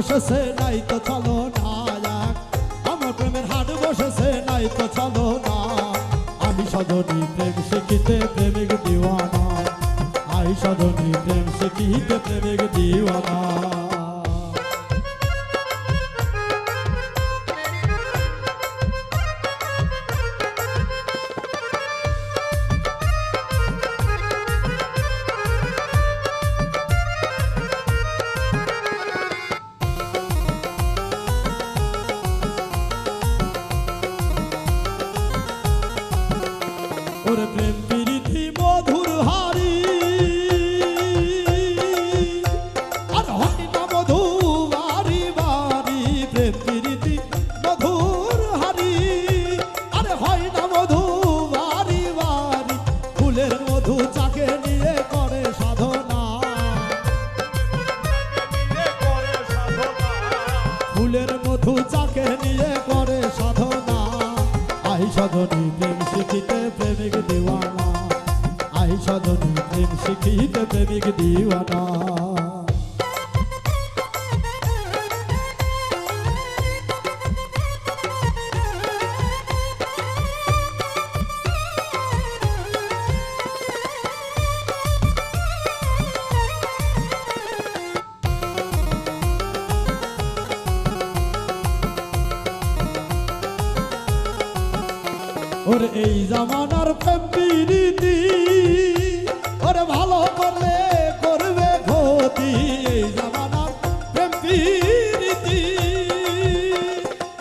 বসেছে নাই তো চলো না, আমার প্রেমের হাট বসেছে নাই তো চলো না। আমি সাধনী প্রেম শিখিতে প্রেমিক দিওয়ানা, আমি সাধনী প্রেম শিখিতে প্রেমিক দিওয়ানা। ওরে প্রেম প্রীতি মধুর হারি, আর হয় না মধু বাড়ি বাড়ি। প্রেম প্রীতি মধুর হারি, আরে হয় না মধু বাড়ি বাড়ি। ফুলের মধু চাকে নিয়ে করে সাধনা, ফুলের মধু চাকে নিয়ে করে সাধনা। আই সাধনী প্রেম শিখিতে প্রেমিক দিওয়ানা, আই সাধনী প্রেম শিখিতে প্রেমিক দিওয়ানা। ওরে এই জামানার প্রেম প্রীতি, ওরে ভালো করলে করবে ক্ষতি। এই জামানার প্রেম প্রীতি,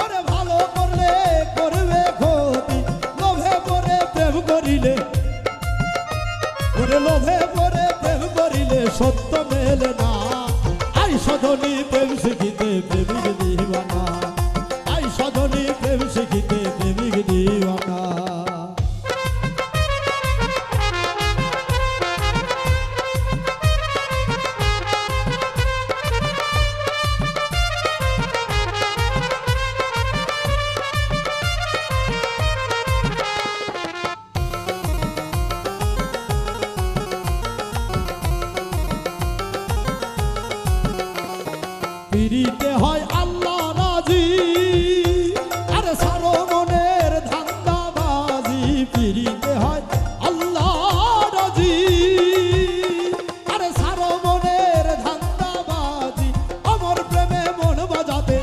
ওরে ভালো করলে করবে ক্ষতি। লোভে পড়ে প্রেম করিলে, ওরে লোভে পড়ে প্রেম করিলে সত্য মেলে না। আই সাধনী প্রেম শিখিতে প্রেমিক দিওয়ানা, আই সাধনী প্রেম শিখিতে প্রেমিক দিওয়ানা। পিরিতে হয় আল্লাহ রাজি, আরে সারো মনের ধান্দাবাজি। পিরিতে হয় আল্লাহ রাজি, আরে সারো মনের ধান্দাবাজি। অমর প্রেমে মন বাজাতে,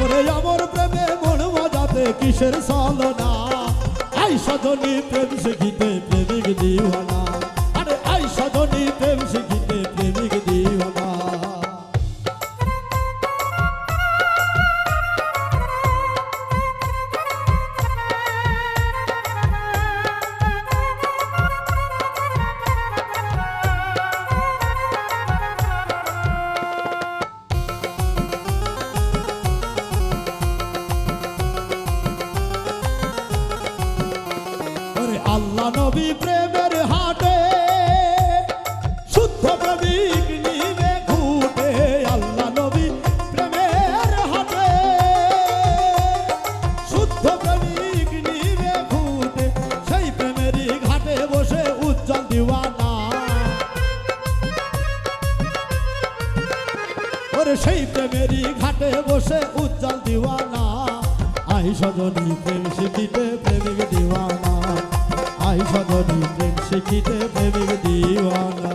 ওরে অমর প্রেমে মন বাজাতে কিসের ছলনা। আই সাধনী প্রেম শিখিতে প্রেমিক দিওয়ানা, আরে আই সাধনী প্রেম শিখিতে প্রেমিক দিওয়ানা। আল্লাহ নবী প্রেমের হাটে শুদ্ধ প্রেমিক নিবে ঘুটে। আল্লাহ নবী প্রেমের হাটে শুদ্ধ প্রেমিক নিবে ঘুটে। সেই প্রেমেরই ঘাটে বসে উজ্জ্বল দিওয়ানা, ওরে সেই প্রেমেরই ঘাটে বসে উজ্জ্বল দিওয়ানা। আই সাধনী প্রেম শিখিতে প্রেমিক দিওয়ানা, আই সাধনী প্রেম শিখিতে প্রেমিক দিওয়ানা।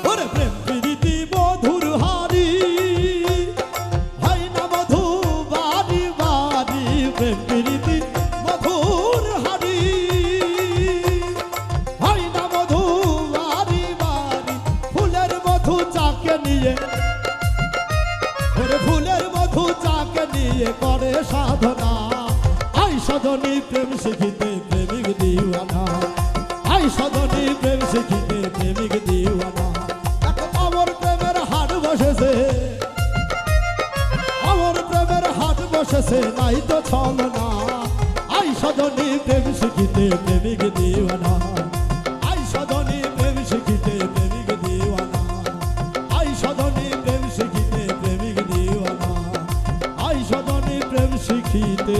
ওরে প্রেম প্রীতি মধুর হারি, হয় না মধু বাড়ি বাড়ি। প্রেম প্রীতি মধুর হারি, হয় না মধু বাড়ি বাড়ি। ফুলের মধু চাকে নিয়ে, ওরে ফুলের মধু চাকে নিয়ে করে সাধনা। আই সাধনী প্রেম শিখিতে প্রেমিক দিওয়ানা, আই সাধনী প্রেম শিখিতে প্রেমিক দিওয়ানা। অমর প্রেমের হাট বসেছে, অমর প্রেমের হাট বসেছে নাই তো ছলনা। আই সাধনী প্রেম শিখিতে প্রেমিক দিওয়ানা আই সজনী প্রেম শিখিতে প্রেমিক দিওয়ানা আই সজনী প্রেম শিখিতে প্রেমিক দিওয়ানা আই সজনী প্রেম শিখিতে